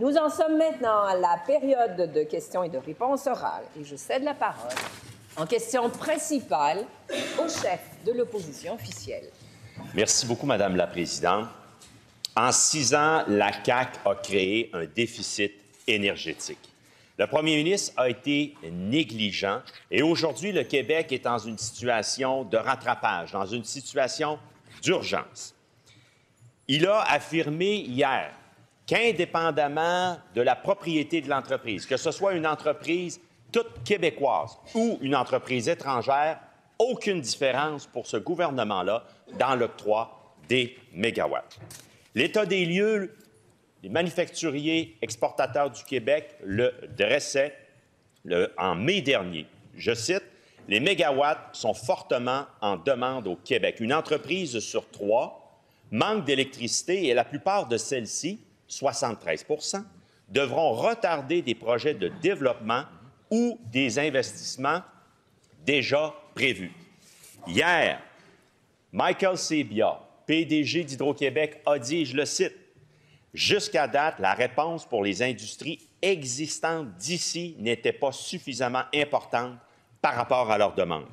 Nous en sommes maintenant à la période de questions et de réponses orales. Et je cède la parole en question principale au chef de l'opposition officielle. Merci beaucoup, Madame la Présidente. En 6 ans, la CAQ a créé un déficit énergétique. Le premier ministre a été négligent et aujourd'hui, le Québec est dans une situation de rattrapage, dans une situation d'urgence. Il a affirmé hier qu'indépendamment de la propriété de l'entreprise, que ce soit une entreprise toute québécoise ou une entreprise étrangère, aucune différence pour ce gouvernement-là dans l'octroi des mégawatts. L'état des lieux, les manufacturiers exportateurs du Québec le dressaient en mai dernier. Je cite, « Les mégawatts sont fortement en demande au Québec. Une entreprise sur 3 manque d'électricité et la plupart de celles-ci, 73 %, devront retarder des projets de développement ou des investissements déjà prévus. » Hier, Michael Sabia, PDG d'Hydro-Québec, a dit, je le cite, « Jusqu'à date, la réponse pour les industries existantes d'ici n'était pas suffisamment importante par rapport à leurs demandes.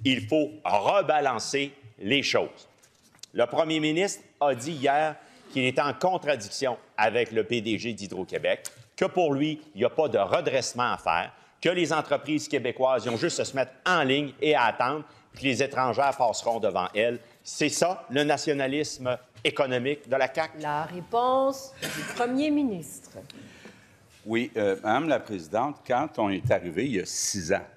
Il faut rebalancer les choses. » Le premier ministre a dit hier qu'il était en contradiction avec le PDG d'Hydro-Québec, que pour lui, il n'y a pas de redressement à faire, que les entreprises québécoises ont juste à se mettre en ligne et à attendre, puis que les étrangères passeront devant elles. C'est ça, le nationalisme économique de la CAQ? La réponse du premier ministre. Oui, Madame la Présidente, quand on est arrivé il y a 6 ans,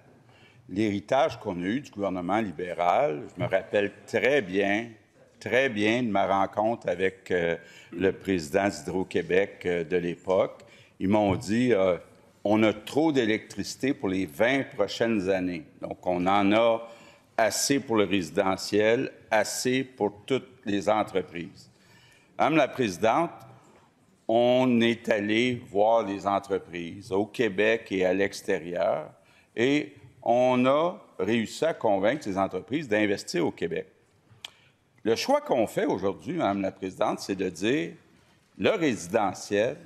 l'héritage qu'on a eu du gouvernement libéral, je me rappelle très bien de ma rencontre avec le président d'Hydro-Québec de l'époque. Ils m'ont dit on a trop d'électricité pour les 20 prochaines années. Donc, on en a assez pour le résidentiel, assez pour toutes les entreprises. Madame la Présidente, on est allé voir les entreprises au Québec et à l'extérieur et on a réussi à convaincre ces entreprises d'investir au Québec. Le choix qu'on fait aujourd'hui, Madame la Présidente, c'est de dire le résidentiel,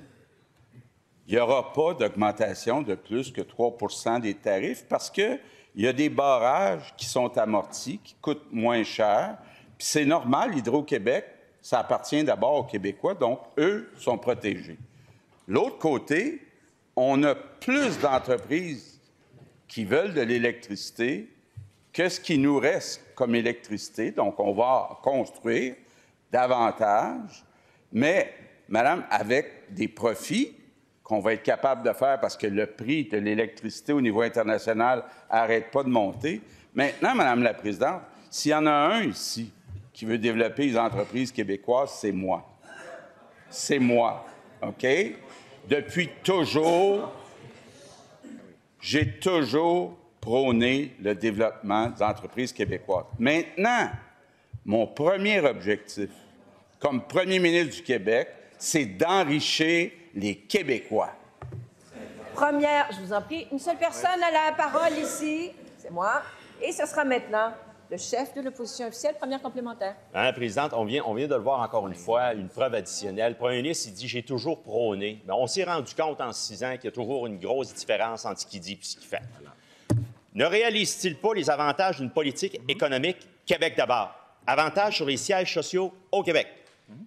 il n'y aura pas d'augmentation de plus que 3 % des tarifs parce qu'il y a des barrages qui sont amortis, qui coûtent moins cher. Puis c'est normal, Hydro-Québec, ça appartient d'abord aux Québécois, donc eux sont protégés. L'autre côté, on a plus d'entreprises qui veulent de l'électricité que ce qui nous reste comme électricité. Donc, on va construire davantage, mais, Madame, avec des profits qu'on va être capable de faire parce que le prix de l'électricité au niveau international n'arrête pas de monter. Maintenant, Madame la Présidente, s'il y en a un ici qui veut développer les entreprises québécoises, c'est moi. C'est moi, OK? Depuis toujours, j'ai toujours prôné le développement des entreprises québécoises. Maintenant, mon premier objectif, comme premier ministre du Québec, c'est d'enrichir les Québécois. Première, je vous en prie, une seule personne a la parole ici, c'est moi, et ce sera maintenant le chef de l'opposition officielle. Première complémentaire. Madame la Présidente, on vient de le voir encore une fois, une preuve additionnelle. Le premier ministre, il dit « j'ai toujours prôné ». Mais on s'est rendu compte en 6 ans qu'il y a toujours une grosse différence entre ce qu'il dit et ce qu'il fait. Ne réalise-t-il pas les avantages d'une politique économique Québec d'abord? Avantages sur les sièges sociaux au Québec.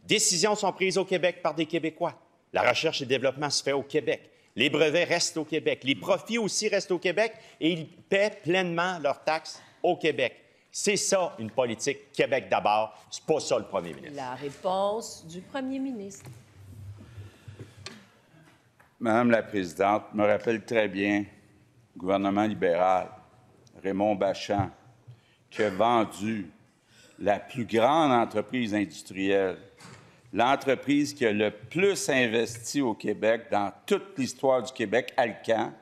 Décisions sont prises au Québec par des Québécois. La recherche et le développement se fait au Québec. Les brevets restent au Québec. Les profits aussi restent au Québec et ils paient pleinement leurs taxes au Québec. C'est ça, une politique Québec d'abord. C'est pas ça, le premier ministre. La réponse du premier ministre. Madame la Présidente, je me rappelle très bien le gouvernement libéral, Raymond Bachand, qui a vendu la plus grande entreprise industrielle, l'entreprise qui a le plus investi au Québec dans toute l'histoire du Québec, Alcan.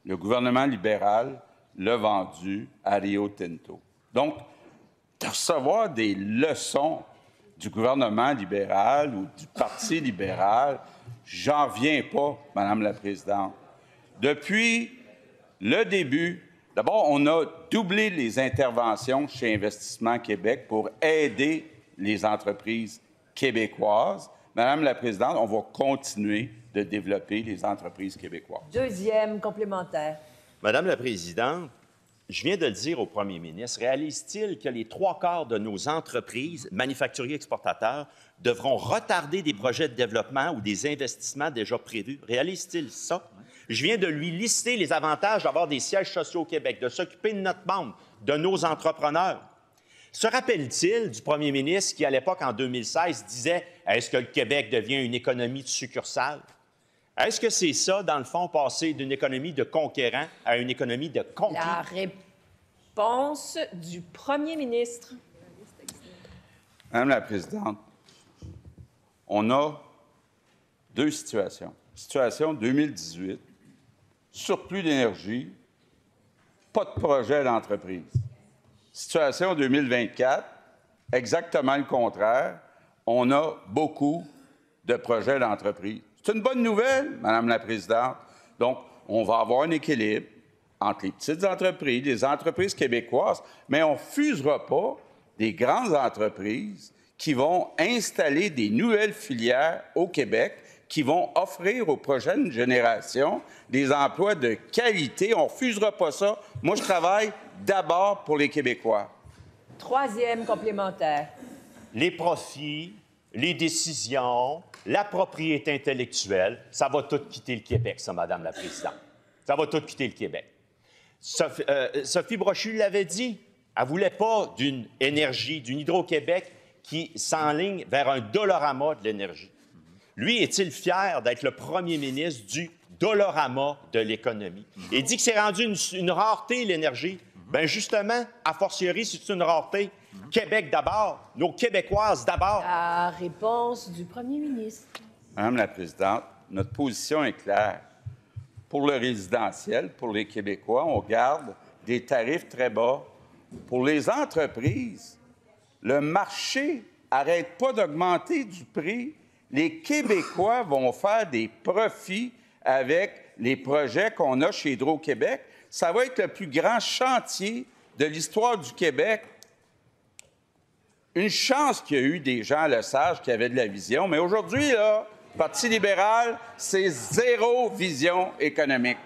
Le gouvernement libéral l'a vendu à Rio Tinto. Donc, de recevoir des leçons du gouvernement libéral ou du Parti libéral, j'en reviens pas, Madame la Présidente. Depuis le début, d'abord, on a doublé les interventions chez Investissement Québec pour aider les entreprises québécoises. Madame la Présidente, on va continuer de développer les entreprises québécoises. Deuxième complémentaire. Madame la Présidente, je viens de le dire au premier ministre, réalise-t-il que les 3/4 de nos entreprises, manufacturiers exportateurs, devront retarder des projets de développement ou des investissements déjà prévus? Réalise-t-il ça? Je viens de lui lister les avantages d'avoir des sièges sociaux au Québec, de s'occuper de notre membre, de nos entrepreneurs. Se rappelle-t-il du premier ministre qui, à l'époque, en 2016, disait « Est-ce que le Québec devient une économie de succursales? » Est-ce que c'est ça, dans le fond, passer d'une économie de conquérants à une économie de conquis? La réponse du premier ministre. Madame la Présidente, on a deux situations. Situation 2018, surplus d'énergie, pas de projet d'entreprise. Situation 2024, exactement le contraire. On a beaucoup de projets d'entreprise. C'est une bonne nouvelle, Madame la Présidente. Donc, on va avoir un équilibre entre les petites entreprises, les entreprises québécoises, mais on ne fusera pas des grandes entreprises qui vont installer des nouvelles filières au Québec, qui vont offrir aux prochaines générations des emplois de qualité. On ne refusera pas ça. Moi, je travaille d'abord pour les Québécois. Troisième complémentaire. Les profits, les décisions, la propriété intellectuelle, ça va tout quitter le Québec, ça, Madame la Présidente. Ça va tout quitter le Québec. Sophie Brochu l'avait dit. Elle ne voulait pas d'une énergie, d'une Hydro-Québec qui s'enligne vers un dollarama de l'énergie. Lui, est-il fier d'être le premier ministre du dollarama de l'économie? Il dit que c'est rendu une rareté, l'énergie. Bien, justement, a fortiori, c'est une rareté. Québec d'abord, nos Québécoises d'abord. La réponse du premier ministre. Madame la Présidente, notre position est claire. Pour le résidentiel, pour les Québécois, on garde des tarifs très bas. Pour les entreprises, le marché n'arrête pas d'augmenter du prix. Les Québécois vont faire des profits avec les projets qu'on a chez Hydro-Québec. Ça va être le plus grand chantier de l'histoire du Québec. Une chance qu'il y a eu des gens à Lesage qui avaient de la vision, mais aujourd'hui, là, le Parti libéral, c'est zéro vision économique.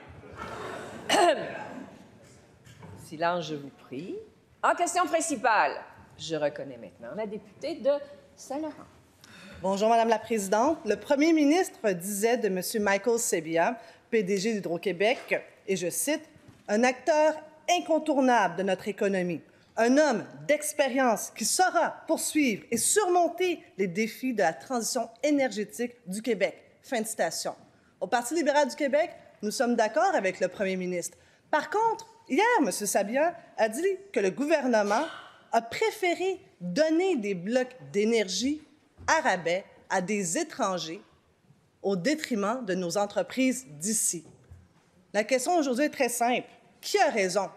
Silence, je vous prie. En question principale, je reconnais maintenant la députée de Saint-Laurent. Bonjour, Madame la Présidente. Le premier ministre disait de M. Michael Sabia, PDG d'Hydro-Québec, et je cite, « un acteur incontournable de notre économie, un homme d'expérience qui saura poursuivre et surmonter les défis de la transition énergétique du Québec. » Fin de citation. Au Parti libéral du Québec, nous sommes d'accord avec le premier ministre. Par contre, hier, M. Sabia a dit que le gouvernement a préféré donner des blocs d'énergie à rabais à des étrangers au détriment de nos entreprises d'ici. La question aujourd'hui est très simple. Qui a raison?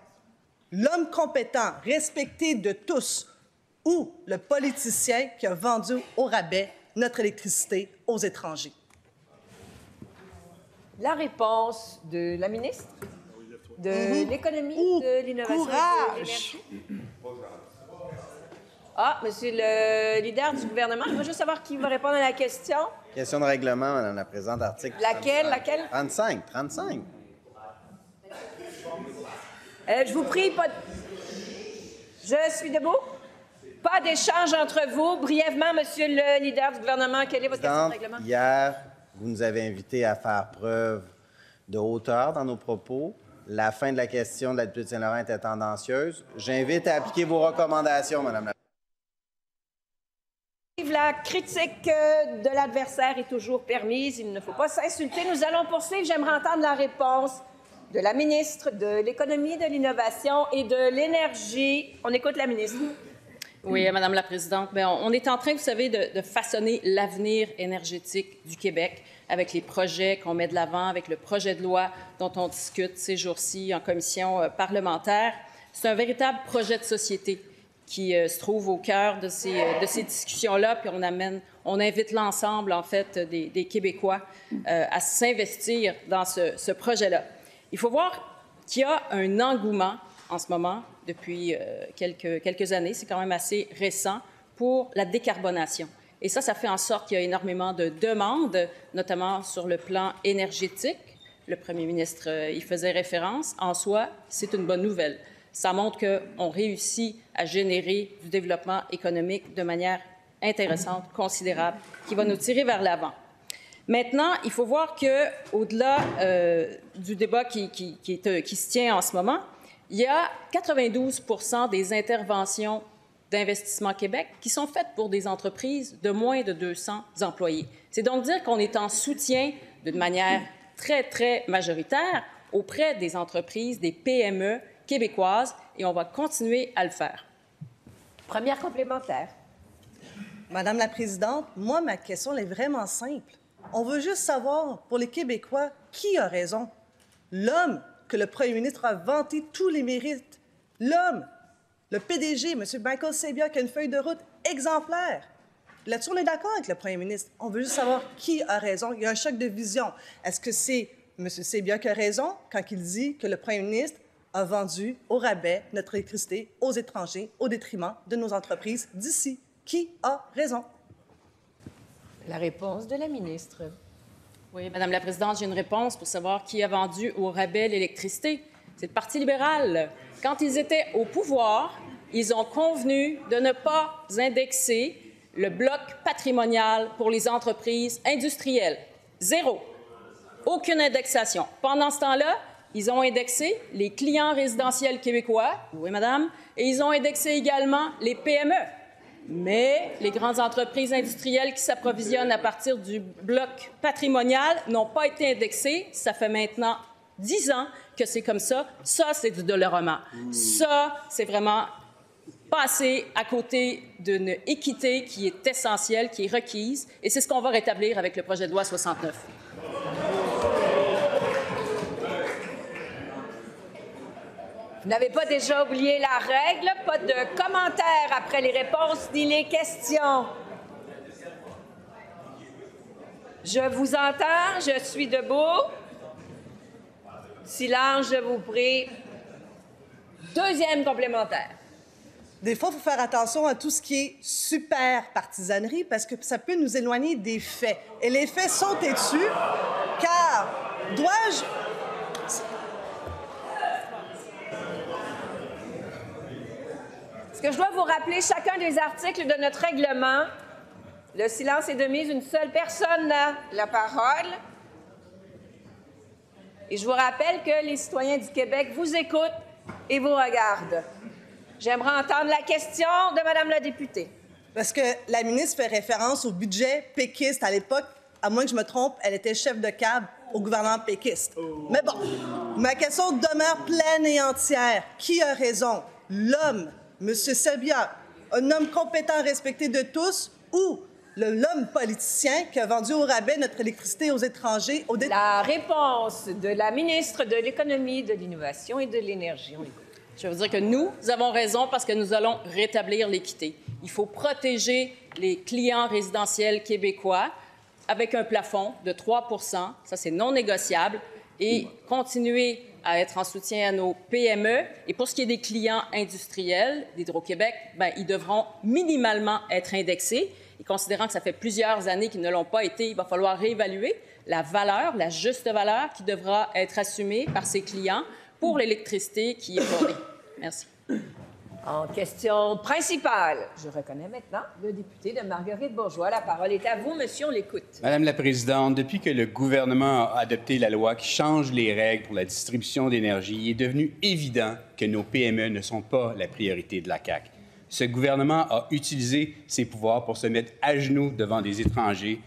L'homme compétent, respecté de tous, ou le politicien qui a vendu au rabais notre électricité aux étrangers? La réponse de la ministre de l'Économie, de l'Innovation et de l'Énergie. Ah, monsieur le leader du gouvernement, je veux juste savoir qui va répondre à la question. Question de règlement, Madame la Présidente, article Laquelle? 35. Laquelle? 35. Je vous prie, pas de... Je suis debout. Pas d'échange entre vous. Brièvement, monsieur le leader du gouvernement, quelle est votre question de règlement? Hier, vous nous avez invités à faire preuve de hauteur dans nos propos. La fin de la question de la députée de Saint-Laurent était tendancieuse. J'invite à appliquer vos recommandations, Madame la Présidente. La critique de l'adversaire est toujours permise. Il ne faut pas s'insulter. Nous allons poursuivre. J'aimerais entendre la réponse de la ministre de l'Économie, de l'Innovation et de l'Énergie. On écoute la ministre. Oui, Madame la Présidente. Bien, on est en train, vous savez, de façonner l'avenir énergétique du Québec avec les projets qu'on met de l'avant, avec le projet de loi dont on discute ces jours-ci en commission parlementaire. C'est un véritable projet de société qui se trouve au cœur de ces discussions-là, puis on invite l'ensemble, en fait, des Québécois à s'investir dans ce projet-là. Il faut voir qu'il y a un engouement en ce moment, depuis quelques années, c'est quand même assez récent, pour la décarbonation. Et ça fait en sorte qu'il y a énormément de demandes, notamment sur le plan énergétique. Le premier ministre y faisait référence. En soi, c'est une bonne nouvelle. Ça montre qu'on réussit à générer du développement économique de manière intéressante, considérable, qui va nous tirer vers l'avant. Maintenant, il faut voir qu'au-delà du débat qui se tient en ce moment, il y a 92 des interventions d'Investissement Québec qui sont faites pour des entreprises de moins de 200 employés. C'est donc dire qu'on est en soutien d'une manière très, très majoritaire auprès des entreprises, des PME québécoises, et on va continuer à le faire. Première complémentaire. Madame la Présidente, moi, ma question elle est vraiment simple. On veut juste savoir, pour les Québécois, qui a raison? L'homme que le premier ministre a vanté tous les mérites. L'homme, le PDG, M. Michael Sabia, qui a une feuille de route exemplaire. Là-dessus, on est d'accord avec le premier ministre. On veut juste savoir qui a raison. Il y a un choc de vision. Est-ce que c'est M. Sabia qui a raison quand il dit que le premier ministre a vendu au rabais notre électricité aux étrangers au détriment de nos entreprises d'ici? Qui a raison? La réponse de la ministre. Oui, Madame la Présidente, j'ai une réponse pour savoir qui a vendu au rabais l'électricité. C'est le Parti libéral. Quand ils étaient au pouvoir, ils ont convenu de ne pas indexer le bloc patrimonial pour les entreprises industrielles. Zéro. Aucune indexation. Pendant ce temps-là, ils ont indexé les clients résidentiels québécois, oui, madame, et ils ont indexé également les PME. Mais les grandes entreprises industrielles qui s'approvisionnent à partir du bloc patrimonial n'ont pas été indexées. Ça fait maintenant 10 ans que c'est comme ça. Ça, c'est du Dolorama. Ça, c'est vraiment passer à côté d'une équité qui est essentielle, qui est requise, et c'est ce qu'on va rétablir avec le projet de loi 69. Vous n'avez pas déjà oublié la règle, pas de commentaires après les réponses ni les questions. Je vous entends, je suis debout. Silence, je vous prie. Deuxième complémentaire. Des fois, il faut faire attention à tout ce qui est super partisanerie parce que ça peut nous éloigner des faits. Et les faits sont têtus, car dois-je... Est-ce que je dois vous rappeler chacun des articles de notre règlement? Le silence est de mise. Une seule personne a la parole. Et je vous rappelle que les citoyens du Québec vous écoutent et vous regardent. J'aimerais entendre la question de Mme la députée. Parce que la ministre fait référence au budget péquiste à l'époque. À moins que je me trompe, elle était chef de cab au gouvernement péquiste. Mais bon, ma question demeure pleine et entière. Qui a raison? L'homme, M. Sabia, un homme compétent, respecté de tous, ou l'homme politicien qui a vendu au rabais notre électricité aux étrangers au La réponse de la ministre de l'Économie, de l'Innovation et de l'Énergie. On écoute. Je veux dire que nous avons raison parce que nous allons rétablir l'équité. Il faut protéger les clients résidentiels québécois avec un plafond de 3 %, ça c'est non négociable, et continuer à être en soutien à nos PME. Et pour ce qui est des clients industriels d'Hydro-Québec, ils devront minimalement être indexés. Et considérant que ça fait plusieurs années qu'ils ne l'ont pas été, il va falloir réévaluer la valeur, la juste valeur qui devra être assumée par ces clients pour l'électricité qui est fournie. Merci. En question principale, je reconnais maintenant le député de Marguerite Bourgeois. La parole est à vous, monsieur, on l'écoute. Madame la Présidente, depuis que le gouvernement a adopté la loi qui change les règles pour la distribution d'énergie, il est devenu évident que nos PME ne sont pas la priorité de la CAQ. Ce gouvernement a utilisé ses pouvoirs pour se mettre à genoux devant des étrangers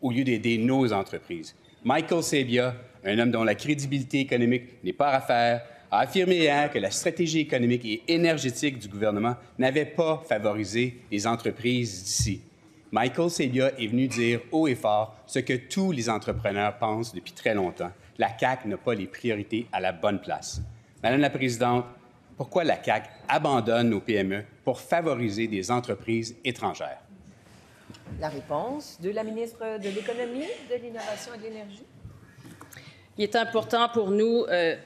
au lieu d'aider nos entreprises. Michael Sabia, un homme dont la crédibilité économique n'est pas à faire, a affirmé hier que la stratégie économique et énergétique du gouvernement n'avait pas favorisé les entreprises d'ici. Michael Sabia est venu dire haut et fort ce que tous les entrepreneurs pensent depuis très longtemps. La CAQ n'a pas les priorités à la bonne place. Madame la Présidente, pourquoi la CAQ abandonne nos PME pour favoriser des entreprises étrangères? La réponse de la ministre de l'Économie, de l'Innovation et de l'Énergie. Il est important pour nous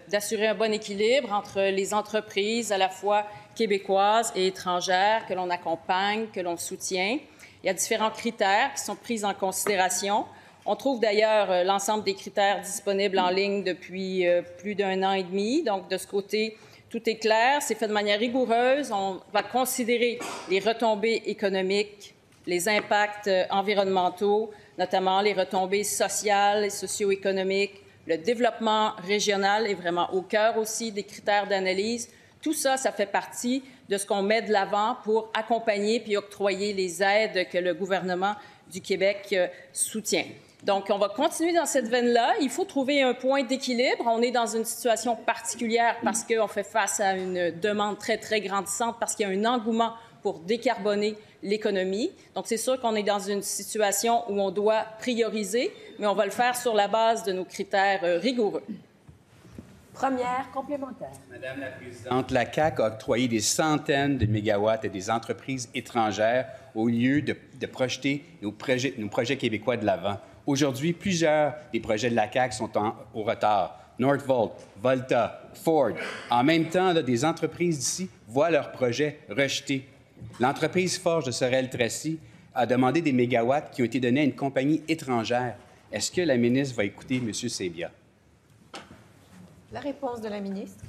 d'assurer un bon équilibre entre les entreprises à la fois québécoises et étrangères que l'on accompagne, que l'on soutient. Il y a différents critères qui sont pris en considération. On trouve d'ailleurs l'ensemble des critères disponibles en ligne depuis plus d'1 an et demi. Donc, de ce côté, tout est clair, c'est fait de manière rigoureuse. On va considérer les retombées économiques, les impacts environnementaux, notamment les retombées sociales et socio-économiques. Le développement régional est vraiment au cœur aussi des critères d'analyse. Tout ça, ça fait partie de ce qu'on met de l'avant pour accompagner puis octroyer les aides que le gouvernement du Québec soutient. Donc, on va continuer dans cette veine-là. Il faut trouver un point d'équilibre. On est dans une situation particulière parce qu'on fait face à une demande très, très grandissante, parce qu'il y a un engouement pour décarboner l'économie. Donc, c'est sûr qu'on est dans une situation où on doit prioriser, mais on va le faire sur la base de nos critères rigoureux. Première complémentaire. Madame la Présidente, la CAQ a octroyé des centaines de mégawatts à des entreprises étrangères au lieu de projeter nos projets québécois de l'avant. Aujourd'hui, plusieurs des projets de la CAQ sont au retard. Northvolt, Volta, Ford. En même temps, des entreprises d'ici voient leurs projets rejetés. L'entreprise Forge de Sorel-Tracy a demandé des mégawatts qui ont été donnés à une compagnie étrangère. Est-ce que la ministre va écouter M. Sebia? La réponse de la ministre.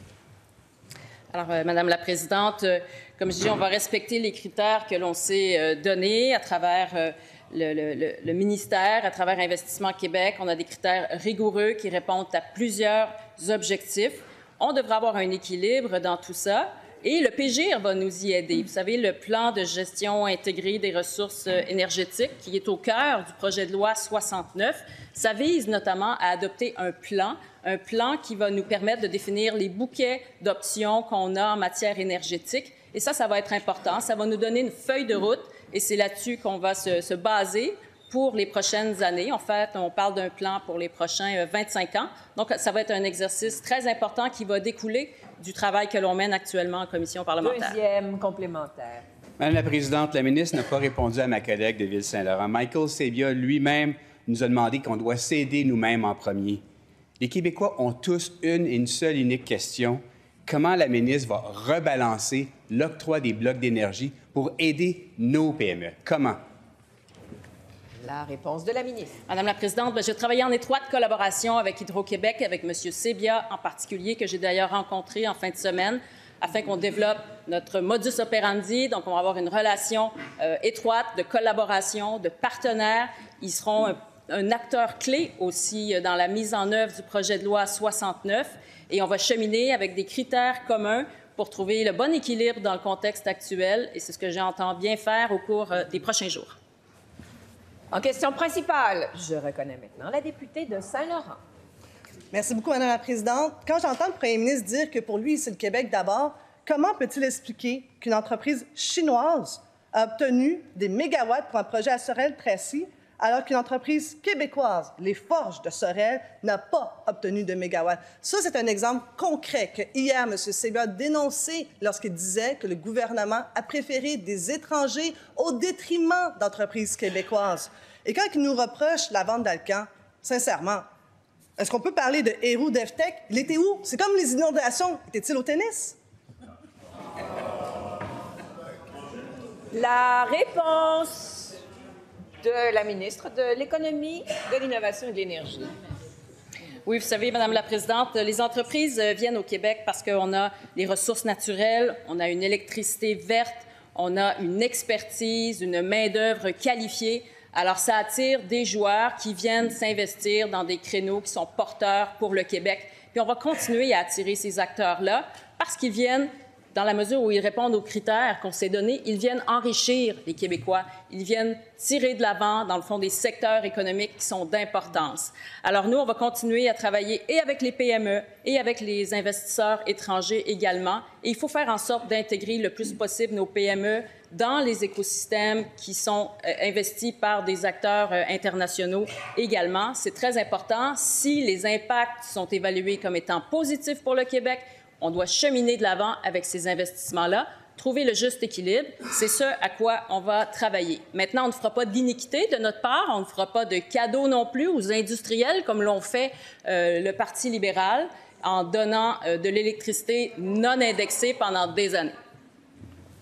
Alors, Madame la Présidente, comme je dis, on va respecter les critères que l'on s'est donnés à travers le ministère, à travers Investissement Québec. On a des critères rigoureux qui répondent à plusieurs objectifs. On devra avoir un équilibre dans tout ça. Et le PGIR va nous y aider. Vous savez, le plan de gestion intégrée des ressources énergétiques, qui est au cœur du projet de loi 69, ça vise notamment à adopter un plan qui va nous permettre de définir les bouquets d'options qu'on a en matière énergétique. Et ça va être important. Ça va nous donner une feuille de route et c'est là-dessus qu'on va se baser pour les prochaines années. En fait, on parle d'un plan pour les prochains 25 ans. Donc, ça va être un exercice très important qui va découler du travail que l'on mène actuellement en commission parlementaire. Deuxième complémentaire. Madame la Présidente, la ministre n'a pas répondu à ma collègue de Ville-Saint-Laurent. Michael Sebia lui-même nous a demandé qu'on doit s'aider nous-mêmes en premier. Les Québécois ont tous une et une seule unique question. Comment la ministre va rebalancer l'octroi des blocs d'énergie pour aider nos PME? Comment? La réponse de la ministre. Madame la Présidente, j'ai travaillé en étroite collaboration avec Hydro-Québec, avec M. Sebia en particulier, que j'ai d'ailleurs rencontré en fin de semaine, afin qu'on développe notre modus operandi. Donc, on va avoir une relation étroite de collaboration, de partenaires. Ils seront un acteur clé aussi dans la mise en œuvre du projet de loi 69 et on va cheminer avec des critères communs pour trouver le bon équilibre dans le contexte actuel et c'est ce que j'entends bien faire au cours des prochains jours. En question principale, je reconnais maintenant la députée de Saint-Laurent. Merci beaucoup, Madame la Présidente. Quand j'entends le premier ministre dire que pour lui, c'est le Québec d'abord, comment peut-il expliquer qu'une entreprise chinoise a obtenu des mégawatts pour un projet à Sorel-Tracy, alors qu'une entreprise québécoise, les Forges de Sorel, n'a pas obtenu de mégawatts? Ça, c'est un exemple concret que hier, M. Sebia a dénoncé lorsqu'il disait que le gouvernement a préféré des étrangers au détriment d'entreprises québécoises. Et quand il nous reproche la vente d'Alcan, sincèrement, est-ce qu'on peut parler de héros d'EFTEC? Il était où? C'est comme les inondations. Était-il au tennis? La réponse de la ministre de l'Économie, de l'Innovation et de l'Énergie. Oui, vous savez, Madame la Présidente, les entreprises viennent au Québec parce qu'on a les ressources naturelles, on a une électricité verte, on a une expertise, une main-d'œuvre qualifiée. Alors, ça attire des joueurs qui viennent s'investir dans des créneaux qui sont porteurs pour le Québec. Puis, on va continuer à attirer ces acteurs-là parce qu'ils viennent, dans la mesure où ils répondent aux critères qu'on s'est donnés, ils viennent enrichir les Québécois. Ils viennent tirer de l'avant, dans le fond, des secteurs économiques qui sont d'importance. Alors, nous, on va continuer à travailler et avec les PME et avec les investisseurs étrangers également. Et il faut faire en sorte d'intégrer le plus possible nos PME dans les écosystèmes qui sont investis par des acteurs internationaux également. C'est très important. Si les impacts sont évalués comme étant positifs pour le Québec, on doit cheminer de l'avant avec ces investissements-là. trouver le juste équilibre. C'est ce à quoi on va travailler. Maintenant, on ne fera pas d'iniquité de notre part, on ne fera pas de cadeaux non plus aux industriels comme l'ont fait le Parti libéral en donnant de l'électricité non indexée pendant des années.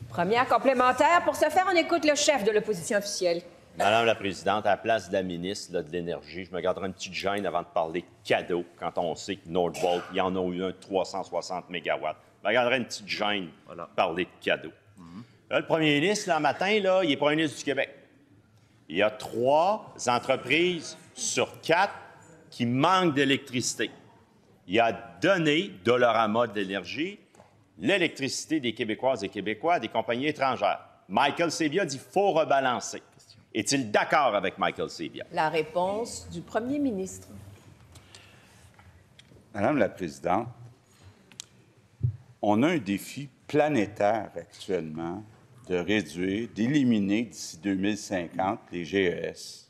Première complémentaire. Pour ce faire, on écoute le chef de l'opposition officielle. Madame la Présidente, à la place de la ministre là, de l'Énergie, je me garderai une petite gêne avant de parler de cadeaux quand on sait que Nordvolt, il y en a eu un de 360 mégawatts. Je me garderai une petite gêne de parler de cadeaux. Là, le premier ministre, là, matin, là, il est premier ministre du Québec. Il y a 3 entreprises sur 4 qui manquent d'électricité. Il a donné, Dollarama de l'énergie, l'électricité des Québécoises et Québécois à des compagnies étrangères. Michael Sabia dit qu'il faut rebalancer. Est-il d'accord avec Michael Sabia? La réponse du premier ministre. Madame la Présidente, on a un défi planétaire actuellement de réduire, d'éliminer d'ici 2050 les GES.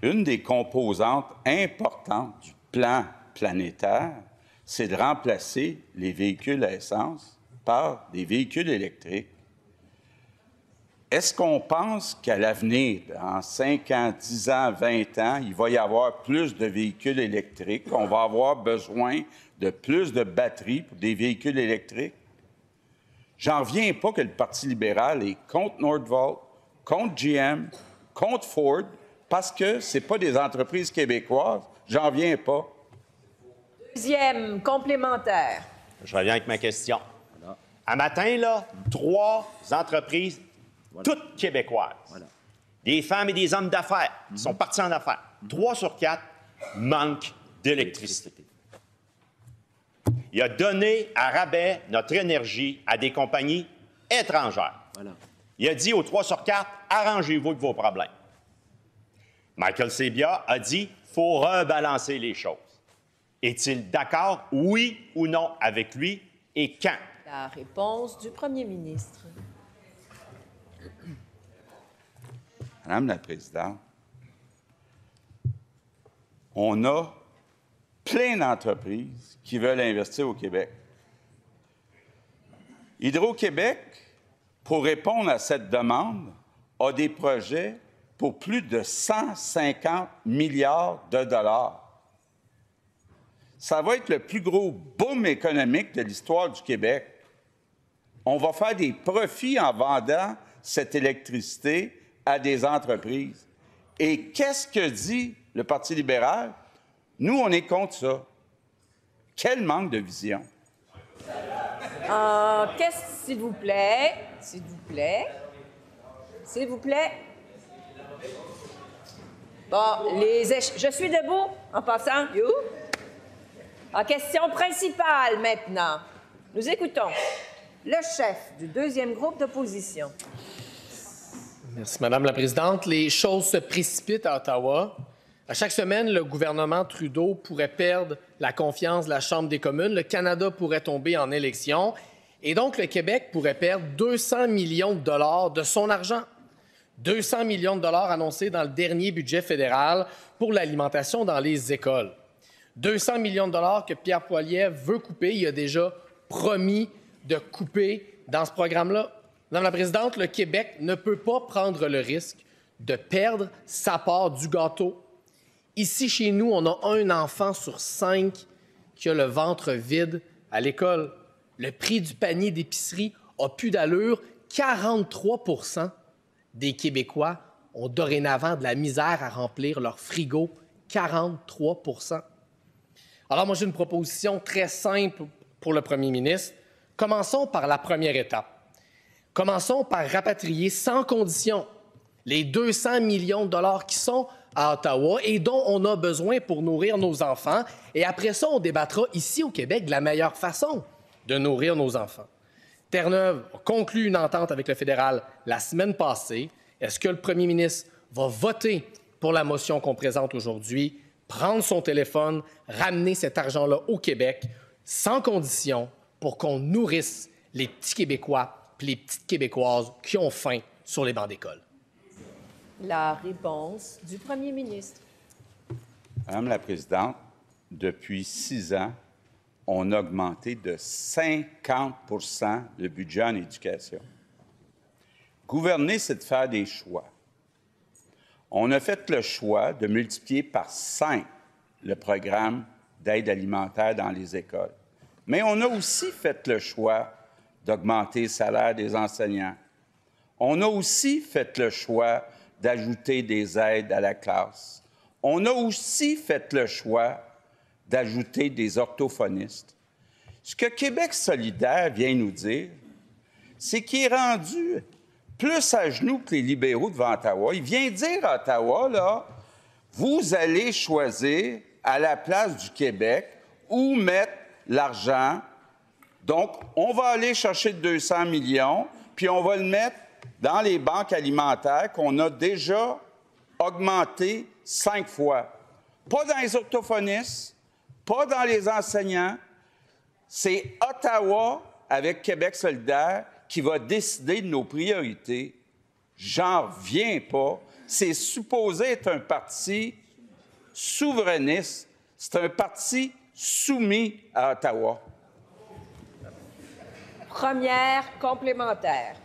Une des composantes importantes du plan planétaire, c'est de remplacer les véhicules à essence par des véhicules électriques. Est-ce qu'on pense qu'à l'avenir, dans 5 ans, 10 ans, 20 ans, il va y avoir plus de véhicules électriques, qu'on va avoir besoin de plus de batteries pour des véhicules électriques? J'en reviens pas que le Parti libéral est contre Nordvolt, contre GM, contre Ford, parce que ce pas des entreprises québécoises. J'en reviens pas. Deuxième complémentaire. Je reviens avec ma question. À matin, là, 3 entreprises, toutes québécoises. Des femmes et des hommes d'affaires qui sont partis en affaires. 3 sur 4 manquent d'électricité. Il a donné à rabais notre énergie à des compagnies étrangères. Il a dit aux 3 sur 4, arrangez-vous avec vos problèmes. Michael Sabia a dit, il faut rebalancer les choses. Est-il d'accord, oui ou non, avec lui, et quand? La réponse du premier ministre. Madame la Présidente, on a plein d'entreprises qui veulent investir au Québec. Hydro-Québec, pour répondre à cette demande, a des projets pour plus de 150 milliards de dollars. Ça va être le plus gros boom économique de l'histoire du Québec. On va faire des profits en vendant cette électricité à des entreprises. Et qu'est-ce que dit le Parti libéral? Nous, on est contre ça. Quel manque de vision. S'il vous plaît. S'il vous plaît. S'il vous plaît. Bon, je suis debout, en passant. You? En question principale, maintenant. Nous écoutons le chef du deuxième groupe d'opposition. Merci, Madame la Présidente. Les choses se précipitent à Ottawa. À chaque semaine, le gouvernement Trudeau pourrait perdre la confiance de la Chambre des communes. Le Canada pourrait tomber en élection. Et donc, le Québec pourrait perdre 200 millions de dollars de son argent. 200 millions de dollars annoncés dans le dernier budget fédéral pour l'alimentation dans les écoles. 200 millions de dollars que Pierre Poilievre veut couper. Il a déjà promis de couper dans ce programme-là. Madame la Présidente, le Québec ne peut pas prendre le risque de perdre sa part du gâteau. Ici, chez nous, on a un enfant sur 5 qui a le ventre vide à l'école. Le prix du panier d'épicerie a plus d'allure. 43 % des Québécois ont dorénavant de la misère à remplir leur frigo. 43 %. Alors, moi, j'ai une proposition très simple pour le premier ministre. Commençons par la première étape. Commençons par rapatrier sans condition les 200 millions de dollars qui sont à Ottawa et dont on a besoin pour nourrir nos enfants. Et après ça, on débattra ici au Québec de la meilleure façon de nourrir nos enfants. Terre-Neuve a conclu une entente avec le fédéral la semaine passée. Est-ce que le premier ministre va voter pour la motion qu'on présente aujourd'hui, prendre son téléphone, ramener cet argent-là au Québec sans condition pour qu'on nourrisse les petits Québécois et les petites Québécoises qui ont faim sur les bancs d'école? La réponse du premier ministre. Madame la Présidente, depuis 6 ans, on a augmenté de 50 % le budget en éducation. Gouverner, c'est de faire des choix. On a fait le choix de multiplier par 5 le programme d'aide alimentaire dans les écoles. Mais on a aussi fait le choix d'augmenter le salaire des enseignants. On a aussi fait le choix d'ajouter des aides à la classe. On a aussi fait le choix d'ajouter des orthophonistes. Ce que Québec solidaire vient nous dire, c'est qu'il est rendu plus à genoux que les libéraux devant Ottawa. Il vient dire à Ottawa, là, vous allez choisir à la place du Québec où mettre l'argent. Donc, on va aller chercher 200 millions, puis on va le mettre dans les banques alimentaires qu'on a déjà augmentées 5 fois. Pas dans les orthophonistes, pas dans les enseignants. C'est Ottawa, avec Québec solidaire, qui va décider de nos priorités. J'en reviens pas. C'est supposé être un parti souverainiste. C'est un parti soumis à Ottawa. Première complémentaire.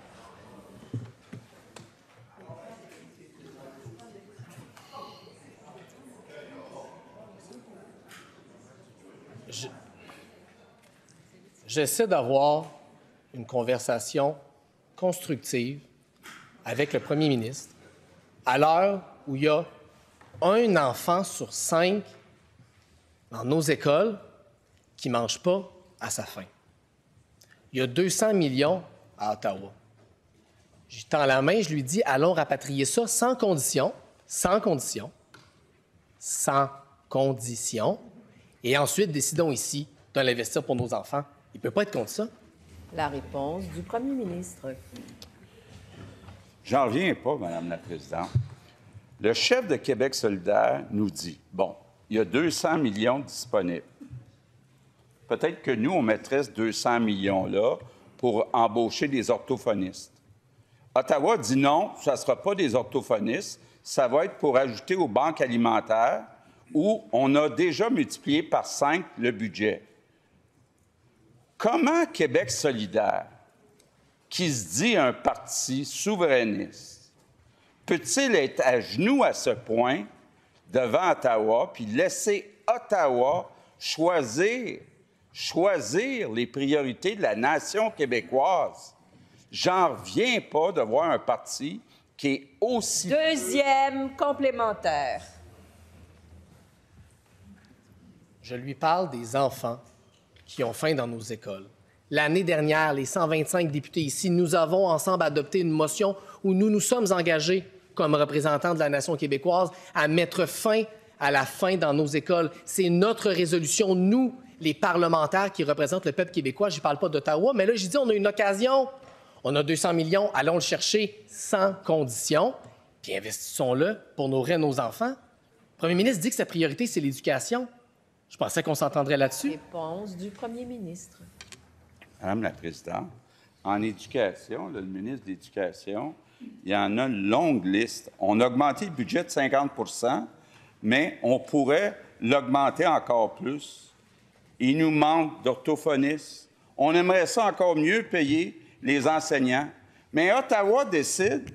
J'essaie d'avoir une conversation constructive avec le premier ministre à l'heure où il y a un enfant sur 5 dans nos écoles qui ne mange pas à sa faim. Il y a 200 millions à Ottawa. Je lui tends la main, je lui dis, allons rapatrier ça sans condition, sans condition, sans condition, et ensuite décidons ici de l'investir pour nos enfants. Il ne peut pas être contre ça. La réponse du premier ministre. J'en reviens pas, Madame la Présidente. Le chef de Québec solidaire nous dit, bon, il y a 200 millions disponibles. Peut-être que nous, on mettrait ce 200 millions-là pour embaucher des orthophonistes. Ottawa dit non, ça ne sera pas des orthophonistes, ça va être pour ajouter aux banques alimentaires où on a déjà multiplié par 5 le budget. Comment Québec solidaire, qui se dit un parti souverainiste, peut-il être à genoux à ce point devant Ottawa puis laisser Ottawa choisir les priorités de la nation québécoise? J'en reviens pas de voir un parti qui est aussi... Deuxième complémentaire. Je lui parle des enfants qui ont faim dans nos écoles. L'année dernière, les 125 députés ici, nous avons ensemble adopté une motion où nous nous sommes engagés, comme représentants de la nation québécoise, à mettre fin à la faim dans nos écoles. C'est notre résolution, nous, les parlementaires qui représentent le peuple québécois. Je ne parle pas d'Ottawa, mais là, j'ai dit, on a une occasion. On a 200 millions, allons le chercher sans condition, puis investissons-le pour nourrir nos enfants. Le premier ministre dit que sa priorité, c'est l'éducation. Je pensais qu'on s'entendrait là-dessus. Réponse du premier ministre. Madame la Présidente, en éducation, le ministre de l'Éducation, il y en a une longue liste. On a augmenté le budget de 50 %, mais on pourrait l'augmenter encore plus. Il nous manque d'orthophonistes. On aimerait ça encore mieux payer les enseignants. Mais Ottawa décide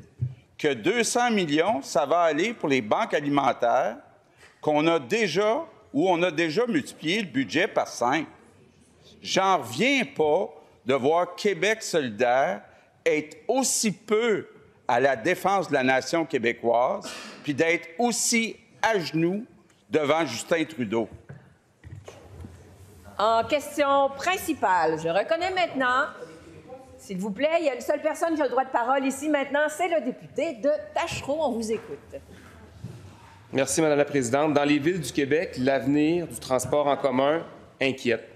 que 200 millions, ça va aller pour les banques alimentaires où on a déjà multiplié le budget par 5. J'en reviens pas de voir Québec solidaire être aussi peu à la défense de la nation québécoise, puis d'être aussi à genoux devant Justin Trudeau. En question principale, je reconnais maintenant, s'il vous plaît, il y a une seule personne qui a le droit de parole ici maintenant, c'est le député de Tachereau. On vous écoute. Merci, Madame la Présidente. Dans les villes du Québec, l'avenir du transport en commun inquiète.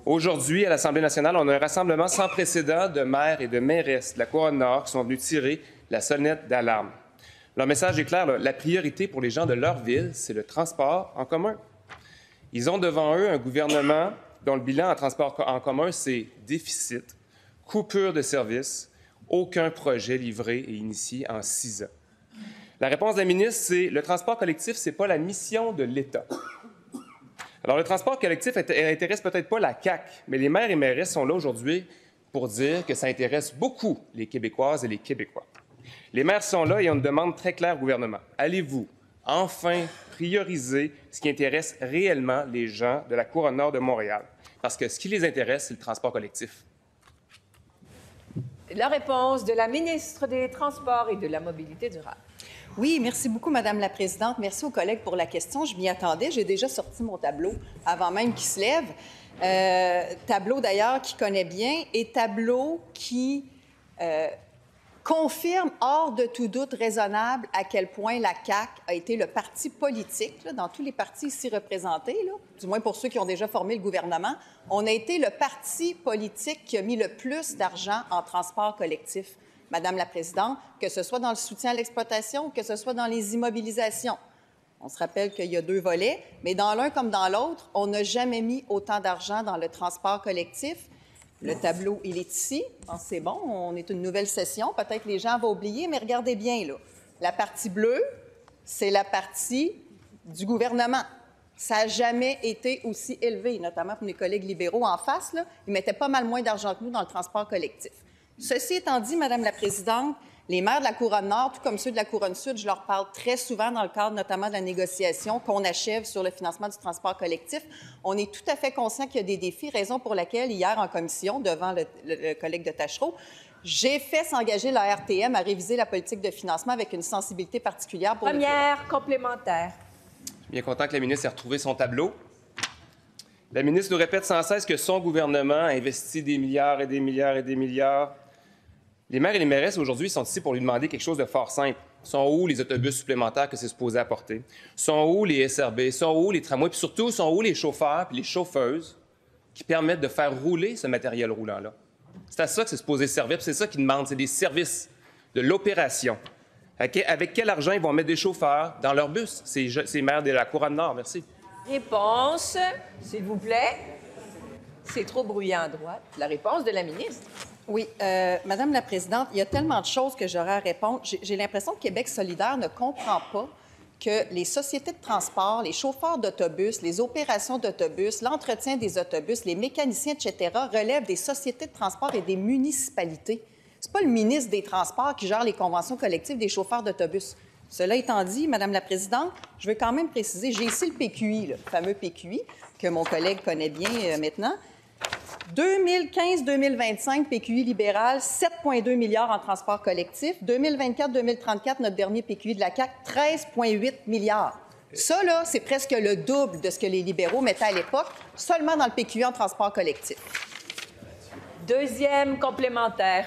Aujourd'hui, à l'Assemblée nationale, on a un rassemblement sans précédent de maires et de mairesses de la Couronne-Nord qui sont venus tirer la sonnette d'alarme. Leur message est clair, là, la priorité pour les gens de leur ville, c'est le transport en commun. Ils ont devant eux un gouvernement dont le bilan en transport en commun, c'est déficit, coupure de services, aucun projet livré et initié en 6 ans. La réponse de la ministre, c'est le transport collectif, ce n'est pas la mission de l'État. Alors, le transport collectif intéresse peut-être pas la CAQ, mais les maires et mairesses sont là aujourd'hui pour dire que ça intéresse beaucoup les Québécoises et les Québécois. Les maires sont là et ont une demande très claire au gouvernement. Allez-vous enfin prioriser ce qui intéresse réellement les gens de la Couronne Nord de Montréal? Parce que ce qui les intéresse, c'est le transport collectif. La réponse de la ministre des Transports et de la Mobilité durable. Oui, merci beaucoup, Madame la Présidente. Merci aux collègues pour la question. Je m'y attendais. J'ai déjà sorti mon tableau avant même qu'il se lève. Tableau, d'ailleurs, qu'il connaît bien et tableau qui confirme hors de tout doute raisonnable à quel point la CAQ a été le parti politique, là, dans tous les partis ici représentés, là, du moins pour ceux qui ont déjà formé le gouvernement, on a été le parti politique qui a mis le plus d'argent en transport collectif. Madame la Présidente, que ce soit dans le soutien à l'exploitation ou que ce soit dans les immobilisations. On se rappelle qu'il y a 2 volets, mais dans l'un comme dans l'autre, on n'a jamais mis autant d'argent dans le transport collectif. Le tableau, il est ici. C'est bon, on est une nouvelle session. Peut-être que les gens vont oublier, mais regardez bien, là. La partie bleue, c'est la partie du gouvernement. Ça n'a jamais été aussi élevé, notamment pour mes collègues libéraux en face, là. Ils mettaient pas mal moins d'argent que nous dans le transport collectif. Ceci étant dit, Madame la Présidente, les maires de la Couronne Nord, tout comme ceux de la Couronne Sud, je leur parle très souvent dans le cadre notamment de la négociation qu'on achève sur le financement du transport collectif. On est tout à fait conscient qu'il y a des défis, raison pour laquelle, hier en commission, devant le collègue de Tachereau, j'ai fait s'engager la RTM à réviser la politique de financement avec une sensibilité particulière pour Première complémentaire. Je suis bien content que la ministre ait retrouvé son tableau. La ministre nous répète sans cesse que son gouvernement investit des milliards et des milliards et des milliards. Les maires et les mairesses, aujourd'hui, sont ici pour lui demander quelque chose de fort simple. Sont où les autobus supplémentaires que c'est supposé apporter? Sont où les SRB? Sont où les tramways? Puis surtout, sont où les chauffeurs et les chauffeuses qui permettent de faire rouler ce matériel roulant-là? C'est à ça que c'est supposé servir, puis c'est ça qu'ils demandent, c'est des services de l'opération. Avec quel argent ils vont mettre des chauffeurs dans leur bus, ces maires de la Couronne Nord? Merci. Réponse, s'il vous plaît. C'est trop bruyant à droite. La réponse de la ministre. Oui, Madame la Présidente, il y a tellement de choses que j'aurais à répondre. J'ai l'impression que Québec solidaire ne comprend pas que les sociétés de transport, les chauffeurs d'autobus, les opérations d'autobus, l'entretien des autobus, les mécaniciens, etc., relèvent des sociétés de transport et des municipalités. C'est pas le ministre des Transports qui gère les conventions collectives des chauffeurs d'autobus. Cela étant dit, Madame la Présidente, je veux quand même préciser, j'ai ici le PQI, le fameux PQI, que mon collègue connaît bien maintenant. 2015-2025, PQI libéral, 7,2 milliards en transport collectif. 2024-2034, notre dernier PQI de la CAQ, 13,8 milliards. Ça, là, c'est presque le double de ce que les libéraux mettaient à l'époque, seulement dans le PQI en transport collectif. Deuxième complémentaire.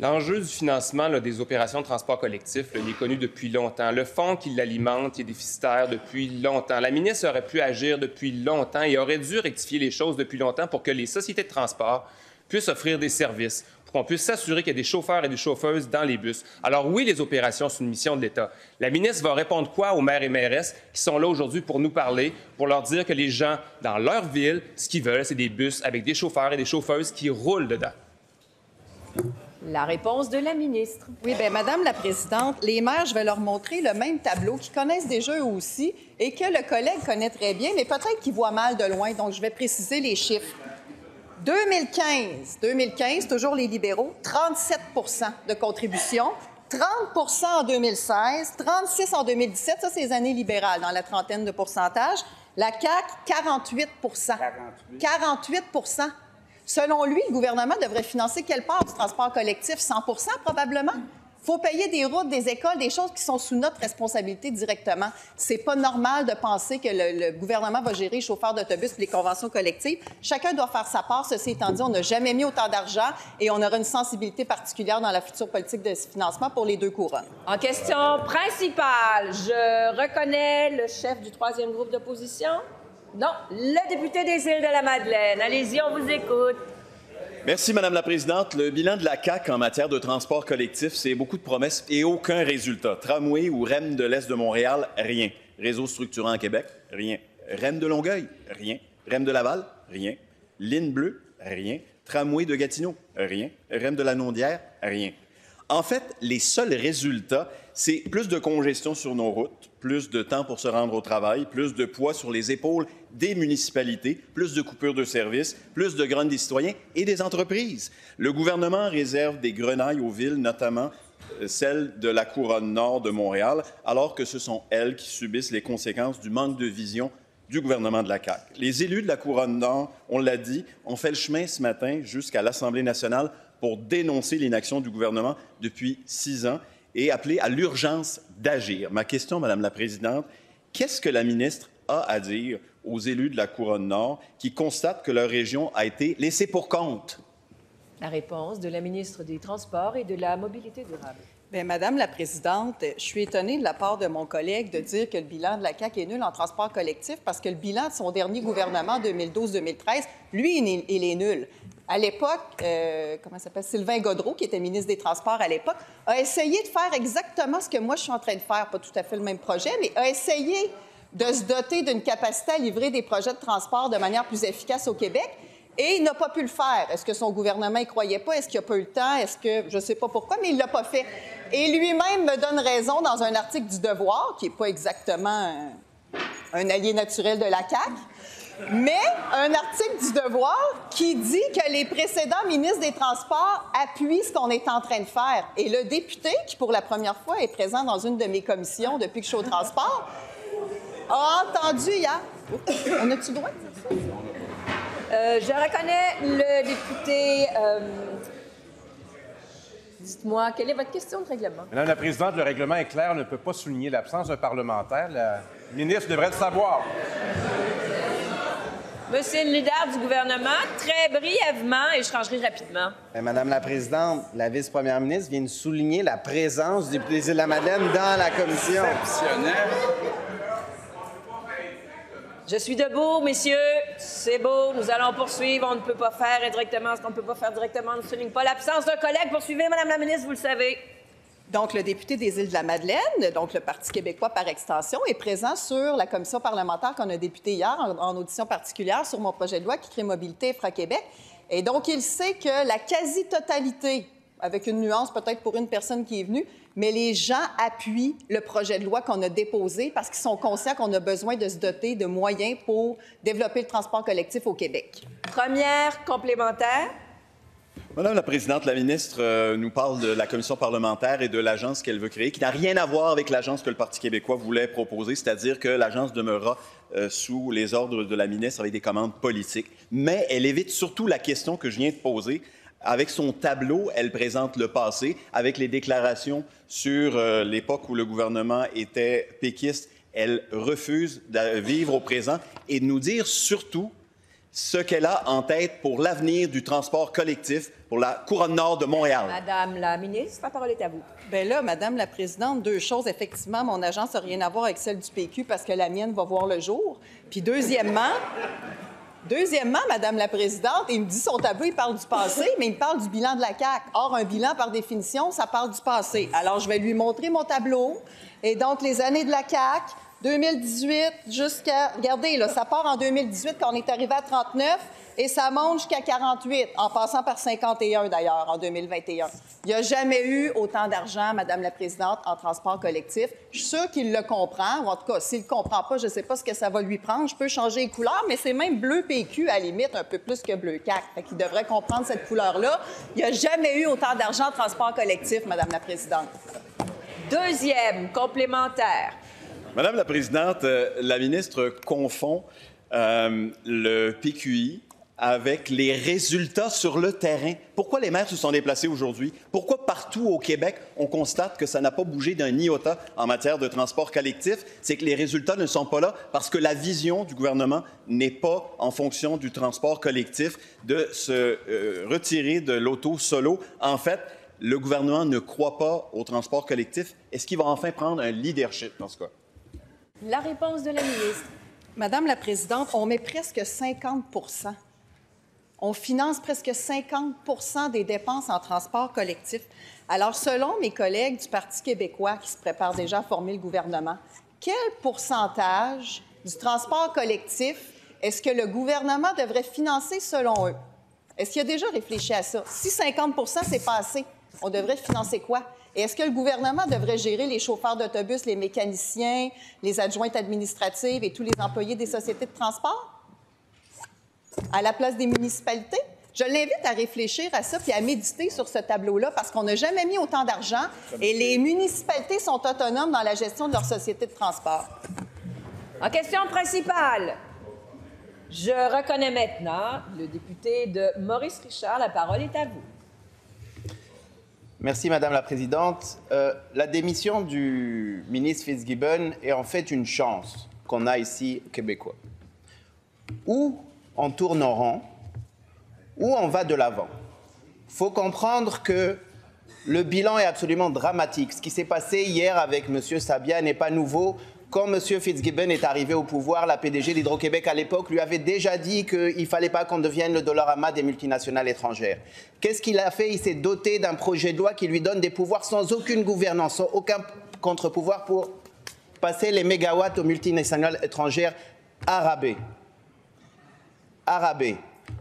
L'enjeu du financement des opérations de transport collectif, il est connu depuis longtemps. Le fonds qui l'alimente est déficitaire depuis longtemps. La ministre aurait pu agir depuis longtemps et aurait dû rectifier les choses depuis longtemps pour que les sociétés de transport puissent offrir des services, pour qu'on puisse s'assurer qu'il y a des chauffeurs et des chauffeuses dans les bus. Alors oui, les opérations, c'est une mission de l'État. La ministre va répondre quoi aux maires et mairesses qui sont là aujourd'hui pour nous parler, pour leur dire que les gens, dans leur ville, ce qu'ils veulent, c'est des bus avec des chauffeurs et des chauffeuses qui roulent dedans. La réponse de la ministre. Oui, bien, Madame la Présidente, les maires, je vais leur montrer le même tableau qu'ils connaissent déjà eux aussi et que le collègue connaît très bien, mais peut-être qu'il voit mal de loin, donc je vais préciser les chiffres. 2015, toujours les libéraux, 37 de contribution, 30 en 2016, 36 en 2017, ça, c'est les années libérales, dans la trentaine de pourcentage. La CAQ, 48 48 Selon lui, le gouvernement devrait financer quelle part du transport collectif? 100 probablement. Il faut payer des routes, des écoles, des choses qui sont sous notre responsabilité directement. C'est pas normal de penser que le gouvernement va gérer les chauffeurs d'autobus et les conventions collectives. Chacun doit faire sa part. Ceci étant dit, on n'a jamais mis autant d'argent et on aura une sensibilité particulière dans la future politique de financement pour les deux couronnes. En question principale, je reconnais le chef du troisième groupe d'opposition. Non, le député des Îles-de-la-Madeleine. Allez-y, on vous écoute. Merci, Madame la Présidente. Le bilan de la CAQ en matière de transport collectif, c'est beaucoup de promesses et aucun résultat. Tramway ou REM de l'Est de Montréal, rien. Réseau structurant à Québec, rien. REM de Longueuil, rien. REM de Laval, rien. Ligne bleue, rien. Tramway de Gatineau, rien. REM de la Naudière, rien. En fait, les seuls résultats, c'est plus de congestion sur nos routes, plus de temps pour se rendre au travail, plus de poids sur les épaules des municipalités, plus de coupures de services, plus de grogne des citoyens et des entreprises. Le gouvernement réserve des grenailles aux villes, notamment celle de la couronne nord de Montréal, alors que ce sont elles qui subissent les conséquences du manque de vision du gouvernement de la CAQ. Les élus de la couronne nord, on l'a dit, ont fait le chemin ce matin jusqu'à l'Assemblée nationale pour dénoncer l'inaction du gouvernement depuis 6 ans et appeler à l'urgence d'agir. Ma question, Madame la Présidente, qu'est-ce que la ministre a à dire aux élus de la couronne nord qui constatent que leur région a été laissée pour compte? La réponse de la ministre des Transports et de la Mobilité durable. Bien, Madame la Présidente, je suis étonnée de la part de mon collègue de dire que le bilan de la CAQ est nul en transport collectif parce que le bilan de son dernier gouvernement, 2012-2013, lui, il est nul. À l'époque, comment ça s'appelle, Sylvain Gaudreault, qui était ministre des Transports à l'époque, a essayé de faire exactement ce que moi, je suis en train de faire, pas tout à fait le même projet, mais a essayé de se doter d'une capacité à livrer des projets de transport de manière plus efficace au Québec. Et il n'a pas pu le faire. Est-ce que son gouvernement n'y croyait pas? Est-ce qu'il n'a pas eu le temps? Est-ce que... Je ne sais pas pourquoi, mais il ne l'a pas fait. Et lui-même me donne raison dans un article du Devoir, qui n'est pas exactement un allié naturel de la CAQ, mais un article du Devoir qui dit que les précédents ministres des Transports appuient ce qu'on est en train de faire. Et le député, qui pour la première fois est présent dans une de mes commissions depuis que je suis au transport, a entendu hier... On a-tu le droit de dire ça? Je reconnais le député. Dites-moi, quelle est votre question de règlement? Madame la Présidente, le règlement est clair. On ne peut pas souligner l'absence d'un parlementaire. La ministre devrait le savoir. Monsieur le leader du gouvernement, très brièvement, et je changerai rapidement. Madame la Présidente, la vice-première ministre vient de souligner la présence du député des Îles-de-la-Madeleine dans la commission. Exceptionnel. Je suis debout, messieurs. C'est beau. Nous allons poursuivre. On ne peut pas faire indirectement ce qu'on ne peut pas faire directement. On ne souligne pas l'absence d'un collègue. Poursuivez, Madame la ministre, vous le savez. Donc, le député des Îles-de-la-Madeleine, donc le Parti québécois par extension, est présent sur la commission parlementaire qu'on a députée hier en audition particulière sur mon projet de loi qui crée Mobilité Infra-Québec. Et donc, il sait que la quasi-totalité, avec une nuance peut-être pour une personne qui est venue, mais les gens appuient le projet de loi qu'on a déposé parce qu'ils sont conscients qu'on a besoin de se doter de moyens pour développer le transport collectif au Québec. Première complémentaire. Madame la Présidente, la ministre nous parle de la commission parlementaire et de l'agence qu'elle veut créer, qui n'a rien à voir avec l'agence que le Parti québécois voulait proposer, c'est-à-dire que l'agence demeurera sous les ordres de la ministre avec des commandes politiques. Mais elle évite surtout la question que je viens de poser. Avec son tableau, elle présente le passé. Avec les déclarations sur l'époque où le gouvernement était péquiste, elle refuse de vivre au présent et de nous dire surtout ce qu'elle a en tête pour l'avenir du transport collectif pour la couronne nord de Montréal. Madame la ministre, la parole est à vous. Bien là, Madame la Présidente, deux choses. Effectivement, mon agence n'a rien à voir avec celle du PQ parce que la mienne va voir le jour. Puis deuxièmement, Madame la Présidente, il me dit son tableau, il parle du passé, mais il me parle du bilan de la CAQ. Or, un bilan, par définition, ça parle du passé. Alors, je vais lui montrer mon tableau. Et donc, les années de la CAQ, 2018 jusqu'à... Regardez, là, ça part en 2018 quand on est arrivé à 39 et ça monte jusqu'à 48, en passant par 51 d'ailleurs, en 2021. Il n'y a jamais eu autant d'argent, Madame la Présidente, en transport collectif. Je suis sûre qu'il le comprend, ou en tout cas, s'il ne le comprend pas, je ne sais pas ce que ça va lui prendre. Je peux changer les couleurs, mais c'est même bleu PQ, à la limite, un peu plus que bleu CAQ. Fait qu'il devrait comprendre cette couleur-là. Il n'y a jamais eu autant d'argent en transport collectif, Madame la Présidente. Deuxième complémentaire. Madame la Présidente, la ministre confond le PQI avec les résultats sur le terrain. Pourquoi les maires se sont déplacés aujourd'hui? Pourquoi partout au Québec, on constate que ça n'a pas bougé d'un iota en matière de transport collectif? C'est que les résultats ne sont pas là parce que la vision du gouvernement n'est pas en fonction du transport collectif de se retirer de l'auto solo. En fait, le gouvernement ne croit pas au transport collectif. Est-ce qu'il va enfin prendre un leadership dans ce cas? La réponse de la ministre. Madame la Présidente, on met presque 50 %. On finance presque 50 des dépenses en transport collectif. Alors, selon mes collègues du Parti québécois qui se préparent déjà à former le gouvernement, quel pourcentage du transport collectif est-ce que le gouvernement devrait financer selon eux? Est-ce qu'il a déjà réfléchi à ça? Si 50 c'est pas assez, On devrait financer quoi? Et est-ce que le gouvernement devrait gérer les chauffeurs d'autobus, les mécaniciens, les adjointes administratives et tous les employés des sociétés de transport à la place des municipalités? Je l'invite à réfléchir à ça puis à méditer sur ce tableau-là parce qu'on n'a jamais mis autant d'argent et les municipalités sont autonomes dans la gestion de leur société de transport. En question principale, je reconnais maintenant le député de Maurice Richard. La parole est à vous. Merci, Madame la Présidente. La démission du ministre Fitzgibbon est en fait une chance qu'on a ici, Québécois. Ou on tourne en rond, ou on va de l'avant. Il faut comprendre que le bilan est absolument dramatique. Ce qui s'est passé hier avec M. Sabia n'est pas nouveau. Quand M. Fitzgibbon est arrivé au pouvoir, la PDG d'Hydro-Québec à l'époque lui avait déjà dit qu'il ne fallait pas qu'on devienne le Dollarama des multinationales étrangères. Qu'est-ce qu'il a fait? Il s'est doté d'un projet de loi qui lui donne des pouvoirs sans aucune gouvernance, sans aucun contre-pouvoir pour passer les mégawatts aux multinationales étrangères à rabais.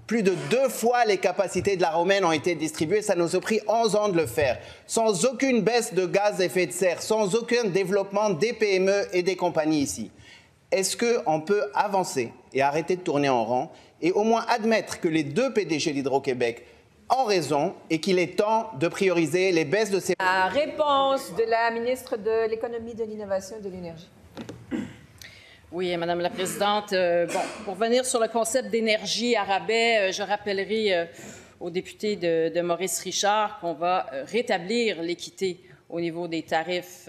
Plus de 2 fois les capacités de la Romaine ont été distribuées. Ça nous a pris 11 ans de le faire. Sans aucune baisse de gaz à effet de serre, sans aucun développement des PME et des compagnies ici. Est-ce qu'on peut avancer et arrêter de tourner en rond et au moins admettre que les 2 PDG d'Hydro-Québec ont raison et qu'il est temps de prioriser les baisses de ces... La réponse de la ministre de l'Économie, de l'Innovation et de l'Énergie. Oui, Madame la Présidente. Pour venir sur le concept d'énergie à rabais, je rappellerai aux députés de Maurice Richard qu'on va rétablir l'équité au niveau des tarifs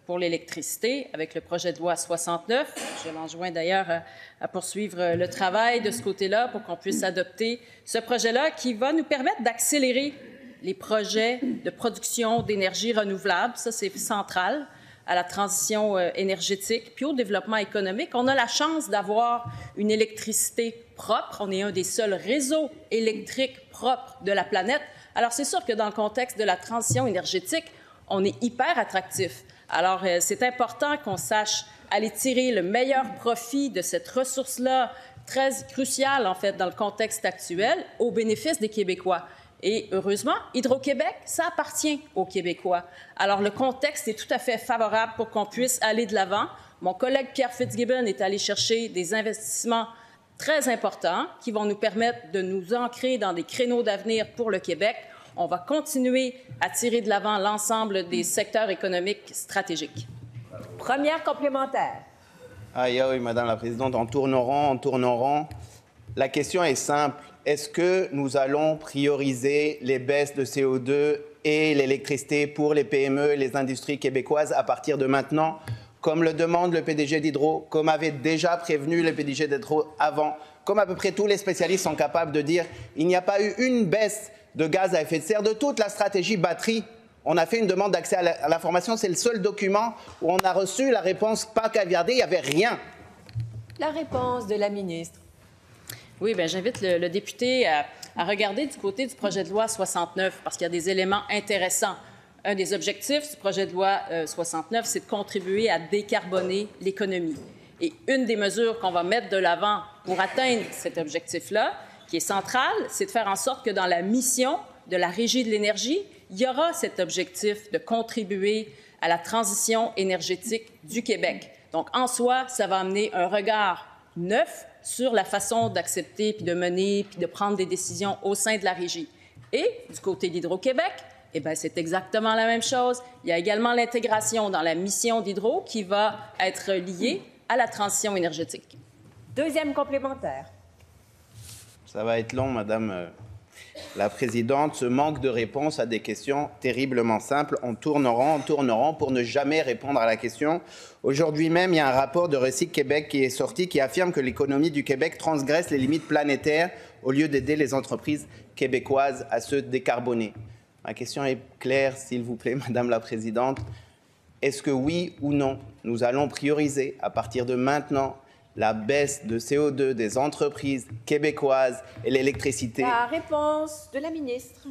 pour l'électricité avec le projet de loi 69. Je l'enjoins d'ailleurs à poursuivre le travail de ce côté-là pour qu'on puisse adopter ce projet-là qui va nous permettre d'accélérer les projets de production d'énergie renouvelable. Ça, c'est central à la transition énergétique, puis au développement économique. On a la chance d'avoir une électricité propre. On est un des seuls réseaux électriques propres de la planète. Alors, c'est sûr que dans le contexte de la transition énergétique, on est hyper attractif. Alors, c'est important qu'on sache aller tirer le meilleur profit de cette ressource-là, très cruciale, en fait, dans le contexte actuel, au bénéfice des Québécois. Et heureusement, Hydro-Québec, ça appartient aux Québécois. Alors, le contexte est tout à fait favorable pour qu'on puisse aller de l'avant. Mon collègue Pierre Fitzgibbon est allé chercher des investissements très importants qui vont nous permettre de nous ancrer dans des créneaux d'avenir pour le Québec. On va continuer à tirer de l'avant l'ensemble des secteurs économiques stratégiques. Première complémentaire. Aïe, aïe, Madame la Présidente, on tourne en rond. La question est simple. Est-ce que nous allons prioriser les baisses de CO2 et l'électricité pour les PME et les industries québécoises à partir de maintenant, comme le demande le PDG d'Hydro, comme avait déjà prévenu le PDG d'Hydro avant, comme à peu près tous les spécialistes sont capables de dire, il n'y a pas eu une baisse de gaz à effet de serre de toute la stratégie batterie. On a fait une demande d'accès à l'information, c'est le seul document où on a reçu la réponse pas caviardée, il n'y avait rien. La réponse de la ministre. Oui, bien, j'invite le député à regarder du côté du projet de loi 69 parce qu'il y a des éléments intéressants. Un des objectifs du projet de loi 69, c'est de contribuer à décarboner l'économie. Et une des mesures qu'on va mettre de l'avant pour atteindre cet objectif-là, qui est central, c'est de faire en sorte que dans la mission de la Régie de l'énergie, il y aura cet objectif de contribuer à la transition énergétique du Québec. Donc, en soi, ça va amener un regard neuf sur la façon d'accepter, puis de mener, puis de prendre des décisions au sein de la Régie. Et du côté d'Hydro-Québec, eh bien, c'est exactement la même chose. Il y a également l'intégration dans la mission d'Hydro qui va être liée à la transition énergétique. Deuxième complémentaire. Ça va être long, Madame la Présidente. Ce manque de réponse à des questions terriblement simples. On tourne en rond pour ne jamais répondre à la question. Aujourd'hui même, il y a un rapport de Recycle Québec qui est sorti qui affirme que l'économie du Québec transgresse les limites planétaires au lieu d'aider les entreprises québécoises à se décarboner. Ma question est claire, s'il vous plaît, Madame la Présidente. Est-ce que oui ou non, nous allons prioriser à partir de maintenant la baisse de CO2 des entreprises québécoises et l'électricité? La réponse de la ministre.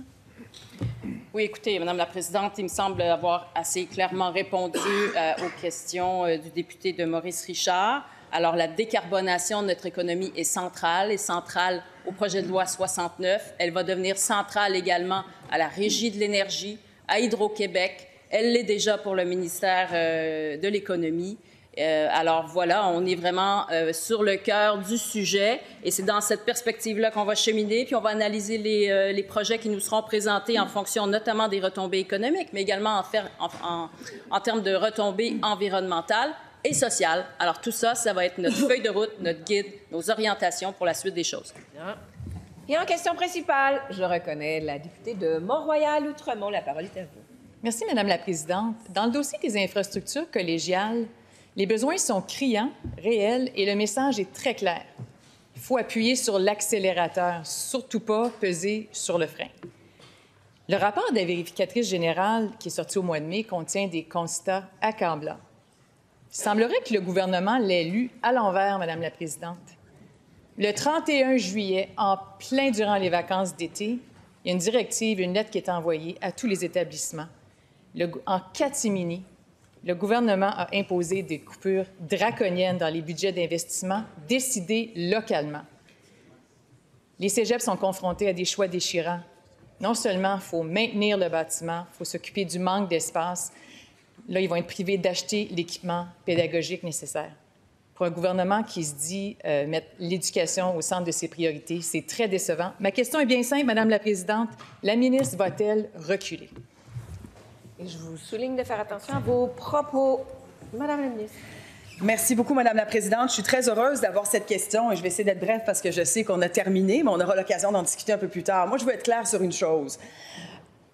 Oui, écoutez, Madame la Présidente, il me semble avoir assez clairement répondu aux questions du député de Maurice Richard. Alors, la décarbonation de notre économie est centrale au projet de loi 69. Elle va devenir centrale également à la Régie de l'énergie, à Hydro-Québec. Elle l'est déjà pour le ministère de l'Économie. Alors voilà, on est vraiment sur le cœur du sujet et c'est dans cette perspective-là qu'on va cheminer, puis on va analyser les projets qui nous seront présentés en fonction notamment des retombées économiques, mais également en termes de retombées environnementales et sociales. Alors tout ça, ça va être notre feuille de route, notre guide, nos orientations pour la suite des choses. Et en question principale, je reconnais la députée de Mont-Royal-Outremont. La parole est à vous. Merci, Madame la Présidente. Dans le dossier des infrastructures collégiales, les besoins sont criants, réels, et le message est très clair. Il faut appuyer sur l'accélérateur, surtout pas peser sur le frein. Le rapport de la vérificatrice générale, qui est sorti au mois de mai, contient des constats accablants. Il semblerait que le gouvernement l'ait lu à l'envers, Madame la Présidente. Le 31 juillet, en plein durant les vacances d'été, il y a une directive, une lettre qui est envoyée à tous les établissements. En catimini, le gouvernement a imposé des coupures draconiennes dans les budgets d'investissement décidés localement. Les cégeps sont confrontés à des choix déchirants. Non seulement il faut maintenir le bâtiment, il faut s'occuper du manque d'espace. Là, ils vont être privés d'acheter l'équipement pédagogique nécessaire. Pour un gouvernement qui se dit mettre l'éducation au centre de ses priorités, c'est très décevant. Ma question est bien simple, Madame la Présidente. La ministre va-t-elle reculer? Et je vous souligne de faire attention à vos propos. Madame la ministre. Merci beaucoup, Madame la Présidente. Je suis très heureuse d'avoir cette question et je vais essayer d'être brève parce que je sais qu'on a terminé, mais on aura l'occasion d'en discuter un peu plus tard. Moi, je veux être claire sur une chose.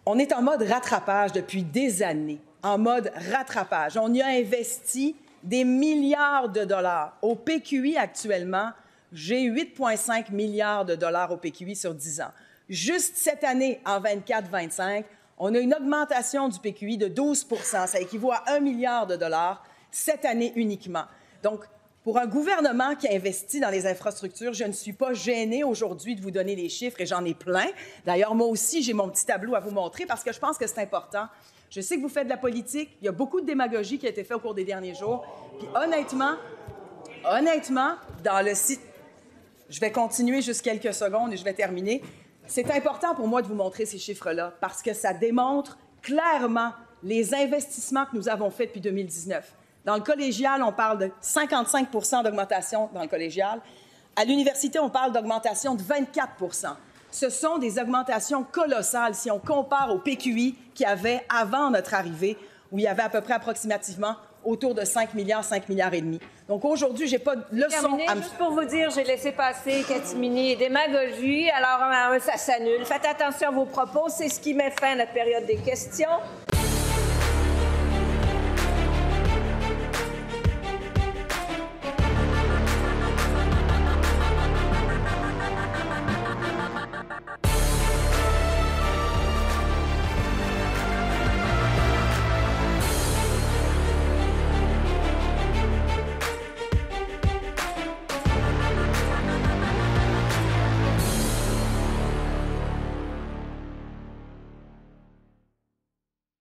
On est en mode rattrapage depuis des années, en mode rattrapage. On y a investi des milliards de dollars. Au PQI, actuellement, j'ai 8,5 milliards de dollars au PQI sur 10 ans. Juste cette année, en 24-25, on a une augmentation du PQI de 12 %. Ça équivaut à 1 milliard de dollars cette année uniquement. Donc, pour un gouvernement qui investit dans les infrastructures, je ne suis pas gênée aujourd'hui de vous donner les chiffres et j'en ai plein. D'ailleurs, moi aussi, j'ai mon petit tableau à vous montrer parce que je pense que c'est important. Je sais que vous faites de la politique. Il y a beaucoup de démagogie qui a été faite au cours des derniers jours. Puis honnêtement, dans le site... Je vais continuer juste quelques secondes et je vais terminer. C'est important pour moi de vous montrer ces chiffres-là parce que ça démontre clairement les investissements que nous avons faits depuis 2019. Dans le collégial, on parle de 55 % d'augmentation dans le collégial. À l'université, on parle d'augmentation de 24 % Ce sont des augmentations colossales si on compare au PQI qu'il y avait avant notre arrivée, où il y avait à peu près approximativement autour de 5 milliards, 5 milliards et demi. Donc aujourd'hui, j'ai pas de leçon à me... Juste pour vous dire, j'ai laissé passer catimini et démagogie, alors ça s'annule. Faites attention à vos propos, c'est ce qui met fin à notre période des questions.